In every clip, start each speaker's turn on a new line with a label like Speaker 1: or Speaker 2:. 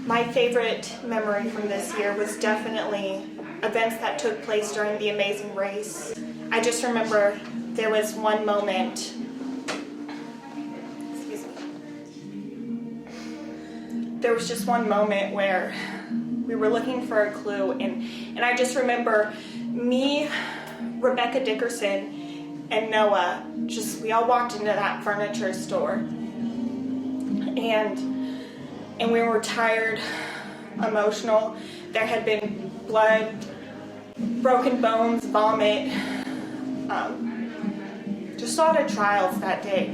Speaker 1: My favorite memory from this year was definitely events that took place during the Amazing Race. I just remember there was one moment, there was just one moment where we were looking for a clue, and I just remember me, Rebecca Dickerson, and Noah, we all walked into that furniture store, and we were tired, emotional. There had been blood, broken bones, vomit, just a lot of trials that day,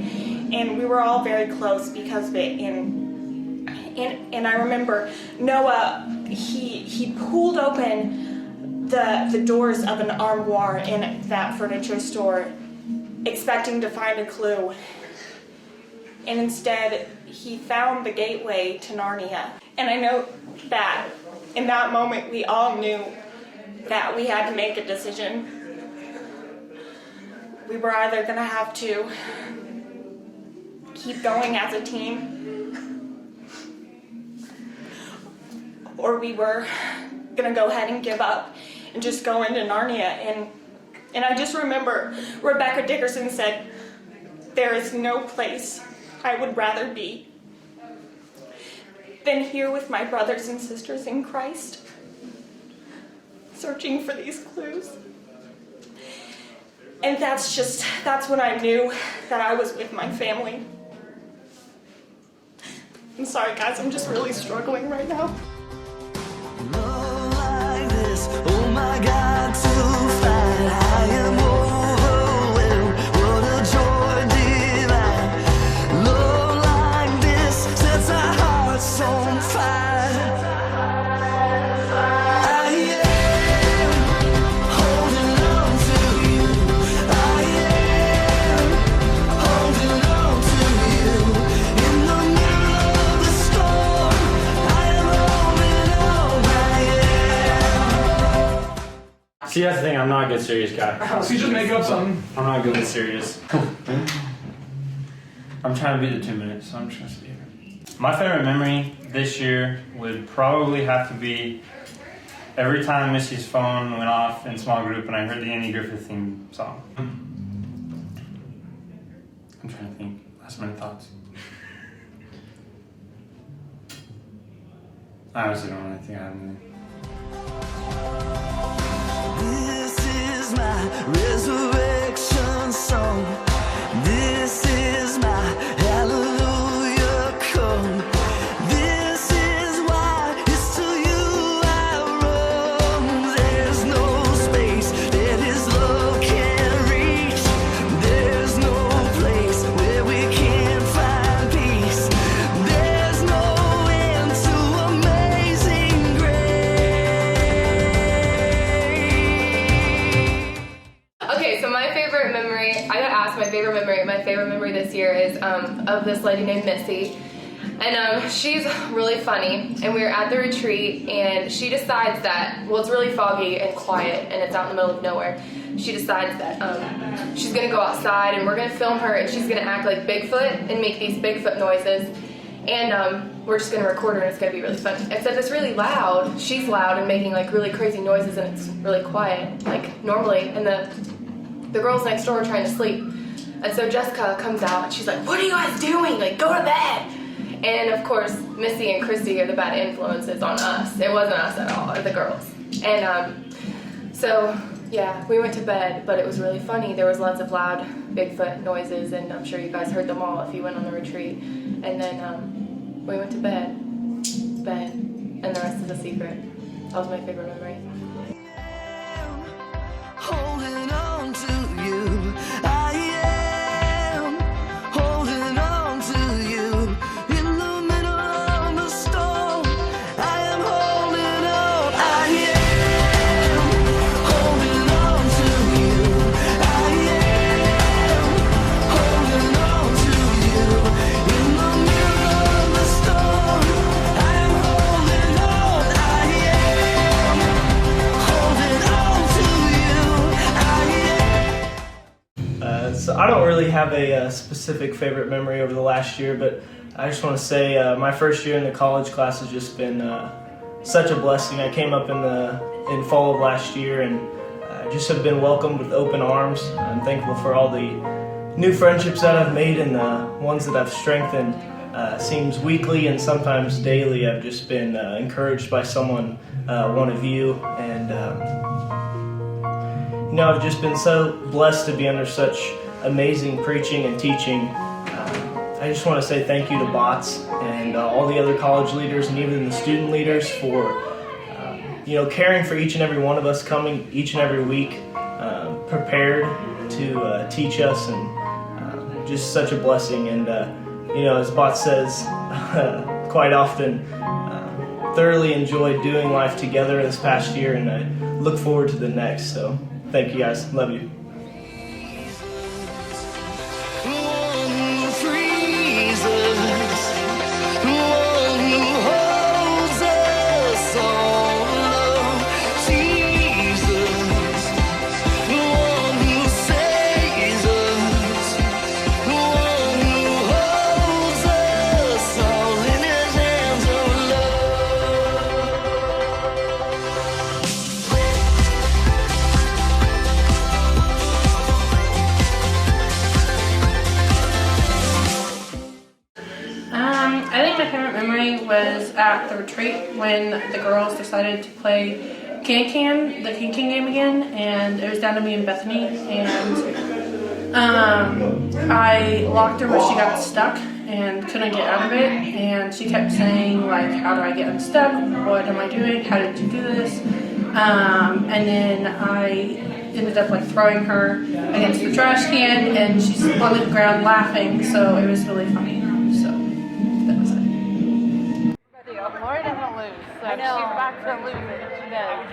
Speaker 1: and we were all very close because of it. And I remember Noah, he pulled open the doors of an armoire in that furniture store, expecting to find a clue, and instead he found the gateway to Narnia. And I know that in that moment we all knew that we had to make a decision. We were either going to have to keep going as a team, or we were going to go ahead and give up and just go into Narnia. And I just remember Rebecca Dickerson said, "There is no place I would rather be than here with my brothers and sisters in Christ, searching for these clues." And that's when I knew that I was with my family. I'm sorry guys, I'm just really struggling right now.
Speaker 2: Love like this, oh my God, to find I am overwhelmed, what a joy divine. Love like this sets our hearts on fire. I am holding on to you. I am holding on to you. In the middle of the storm, I am holding on.
Speaker 3: See, that's the thing, I'm not a good serious guy.
Speaker 4: So you just make up something?
Speaker 3: I'm not good at serious. I'm trying to beat the 2 minutes, so I'm just gonna stay here. My favorite memory this year would probably have to be every time Missy's phone went off in small group and I heard the Andy Griffith theme song. I'm trying to think. Last minute thoughts. I honestly don't really think I have anything.
Speaker 2: This is my resurrection song. This is my hallelujah come. This is why it's to you I run. There's no space that his love can't reach. There's no place where we can't find peace. There's no end to amazing grace.
Speaker 5: Okay, so my favorite memory, I got asked my favorite memory this year is of this lady named Missy. And she's really funny, and we were at the retreat, and she decides that, well, it's really foggy and quiet, and it's out in the middle of nowhere. She decides that she's gonna go outside, and we're gonna film her, and she's gonna act like Bigfoot and make these Bigfoot noises. And we're just gonna record her, and it's gonna be really funny. Except it's really loud. She's loud and making like really crazy noises, and it's really quiet, like normally. And the girls next door are trying to sleep. And so Jessica comes out, and she's like, "What are you guys doing? Like, go to bed." And of course, Missy and Christy are the bad influences on us. It wasn't us at all, or the girls. And so, yeah, we went to bed, but it was really funny. There was lots of loud Bigfoot noises, and I'm sure you guys heard them all if you went on the retreat. And then we went to bed, and the rest is a secret. That was my favorite memory.
Speaker 2: Holding on to you, I am holding on to you. In the middle of the storm, I am holding on. I am holding on to you. I am holding on to you. In the middle of the storm, I am holding on. I am holding on to you.
Speaker 6: So I don't really have a specific favorite memory over the last year, but
Speaker 4: I just want to say my first year in the college class has just been such a blessing. I came up in fall of last year and just have been welcomed with open arms. I'm thankful for all the new friendships that I've made and the ones that I've strengthened. Seems weekly and sometimes daily. I've just been encouraged by someone, one of you, and I've just been so blessed to be under such amazing preaching and teaching. I just want to say thank you to Bots and all the other college leaders and even the student leaders for caring for each and every one of us, coming each and every week prepared to teach us, and just such a blessing. And as Bots says quite often, thoroughly enjoyed doing life together this past year, and I look forward to the next. So thank you guys. Love you.
Speaker 6: I think my favorite memory was at the retreat when the girls decided to play the Can game again, and it was down to me and Bethany, and I locked her where she got stuck and couldn't get out of it, and she kept saying, like, how do I get unstuck? What am I doing? How did you do this? And then I ended up like throwing her against the trash can, and she's on the ground laughing, so it was really funny. So that was it.
Speaker 7: Lori doesn't lose, so she's about to lose it. She knows.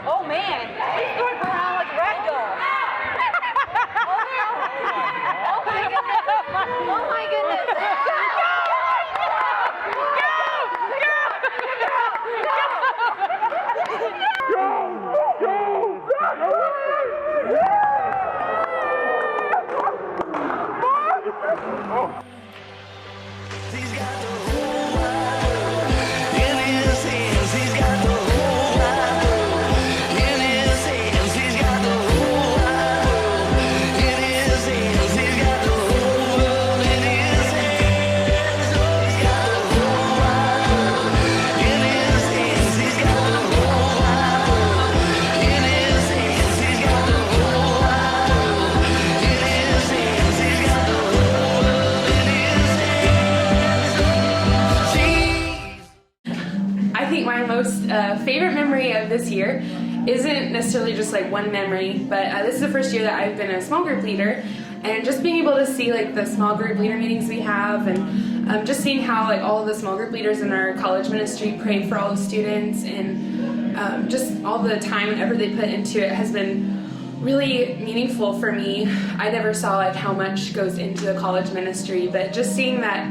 Speaker 7: Oh man, he's throwing her around like a rag doll. Oh my goodness! Oh my goodness!
Speaker 2: He's got the whole wide world in his hands. He's got the whole wide world in his hands. He's got the whole wide world in his hands. He's got the whole world in his hands. He's got the whole wide world in his hands. He's got the whole wide world in his hands. He's got the whole wide world in his hands. He's got the whole world in his hands.
Speaker 8: I think my most favorite memory of this year isn't necessarily just like one memory, but this is the first year that I've been a small group leader, and just being able to see like the small group leader meetings we have, and just seeing how like all of the small group leaders in our college ministry pray for all the students, and just all the time and effort they put into it has been really meaningful for me. I never saw like how much goes into the college ministry, but just seeing that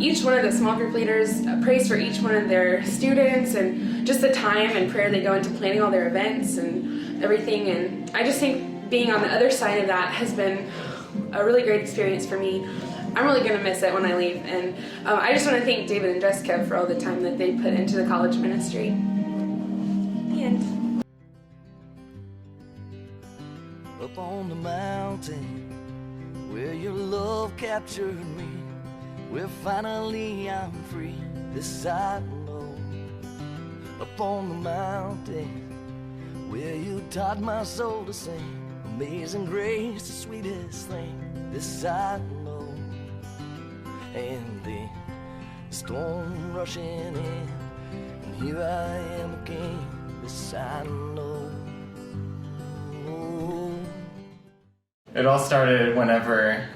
Speaker 8: each one of the small group leaders prays for each one of their students, and just the time and prayer they go into planning all their events and everything. And I just think being on the other side of that has been a really great experience for me. I'm really going to miss it when I leave, and I just want to thank David and Jessica for all the time that they put into the college ministry. The end.
Speaker 2: Up on the mountain where your love captured me, where finally I'm free, this I know. Up on the mountain where you taught my soul to sing, amazing grace, the sweetest thing, this I know. And the storm rushing in, and here I am again, this I know.
Speaker 9: It all started whenever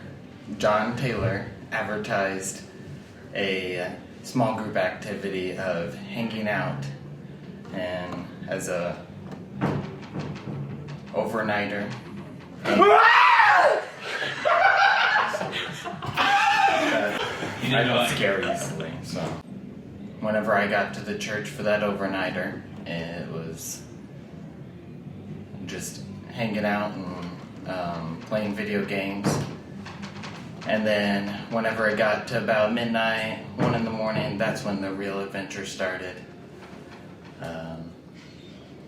Speaker 9: John Taylor advertised a small group activity of hanging out, and as a overnighter. I don't scare easily, so whenever I got to the church for that overnighter, it was just hanging out and playing video games. And then whenever it got to about midnight, 1 in the morning, that's when the real adventure started.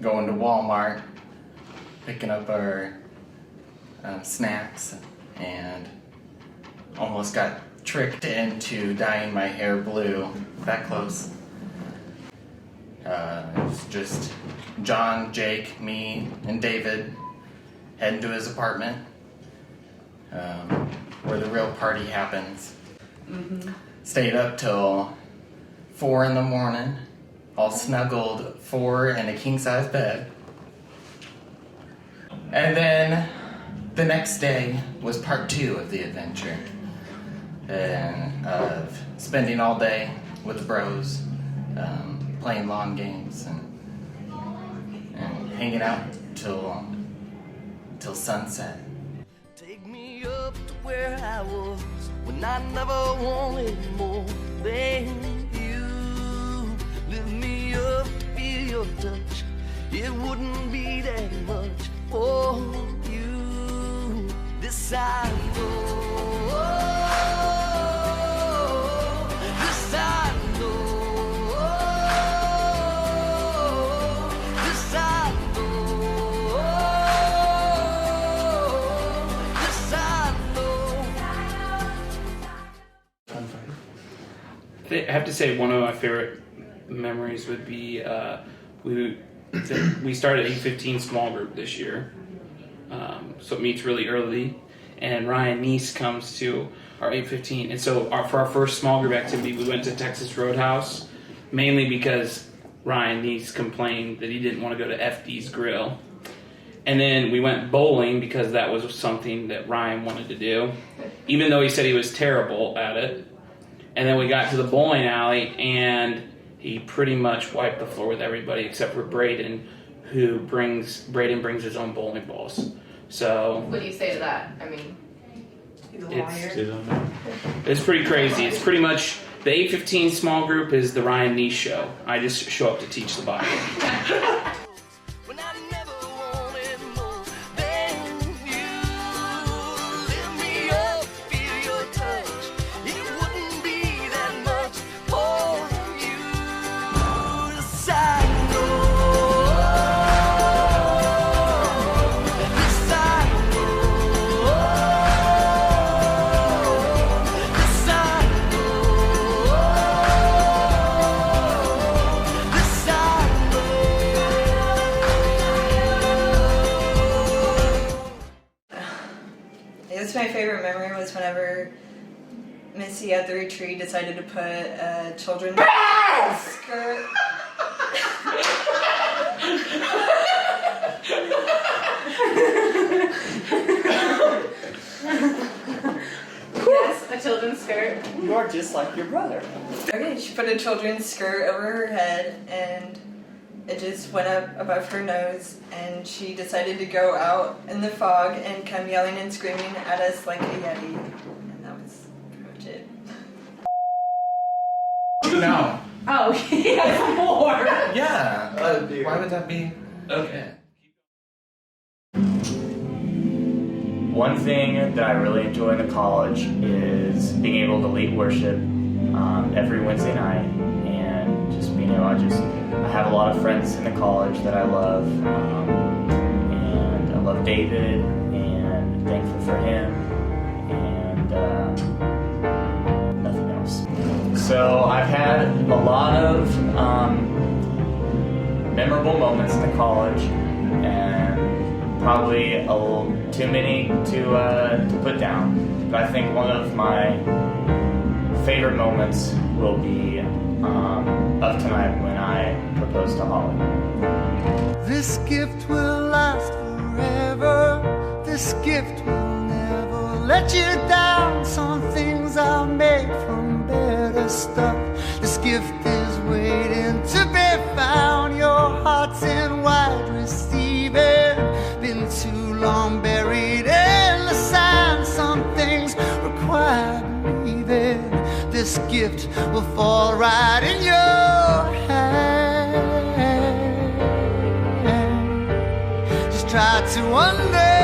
Speaker 9: Going to Walmart, picking up our snacks, and almost got tricked into dyeing my hair blue. That close. It was just John, Jake, me, and David heading to his apartment, where the real party happens. Stayed up till 4 in the morning, all snuggled 4 in a king-size bed. And then the next day was part 2 of the adventure, and of spending all day with the bros, playing lawn games and hanging out till sunset.
Speaker 2: Take me up to where I was when I never wanted more than you. Lift me up to feel your touch. It wouldn't be that much for you. This I know. This I know. This I know. This I know.
Speaker 10: I have to say one of my favorite memories would be we started 8:15 small group this year, so it meets really early, and Ryan Neese comes to our 8:15, and so for our first small group activity we went to Texas Roadhouse, mainly because Ryan Neese complained that he didn't want to go to FD's Grill, and then we went bowling because that was something that Ryan wanted to do, even though he said he was terrible at it. And then we got to the bowling alley, and he pretty much wiped the floor with everybody except for Braden, Braden brings his own bowling balls. So
Speaker 5: What do you say to that? I mean,
Speaker 10: it's pretty crazy. It's pretty much the 8:15 small group is the Ryan Neese show. I just show up to teach the Bible.
Speaker 2: When I never wanted more than you. Lift me up, feel your touch. It wouldn't be that much for you. This I know. This I know. This I know. This I
Speaker 11: It's my favorite memory was whenever Missy at the retreat decided to put a children's skirt.
Speaker 7: Yes, a children's skirt.
Speaker 12: You're just like your brother.
Speaker 11: Okay, she put a children's skirt over her head and it just went up above her nose, and she decided to go out in the fog and come yelling and screaming at us like a yeti. And that was pretty much it.
Speaker 9: No.
Speaker 7: Oh, he has more.
Speaker 9: Yeah. Why would that be?
Speaker 10: Okay.
Speaker 13: One thing that I really enjoy in the college is being able to lead worship every Wednesday night, and just being able I have a lot of friends in the college that I love, and I love David, and thankful for him, and nothing else. So I've had a lot of memorable moments in the college, and probably a little too many to put down. But I think one of my favorite moments will be of tonight when I propose to Holly.
Speaker 2: This gift will last forever. This gift will never let you down. Some things are made from better stuff. This gift is waiting to be found. Your heart's in wide receiving. Been too long buried in the sand. Some things require believing. This gift will fall right in your hand. Just try to understand.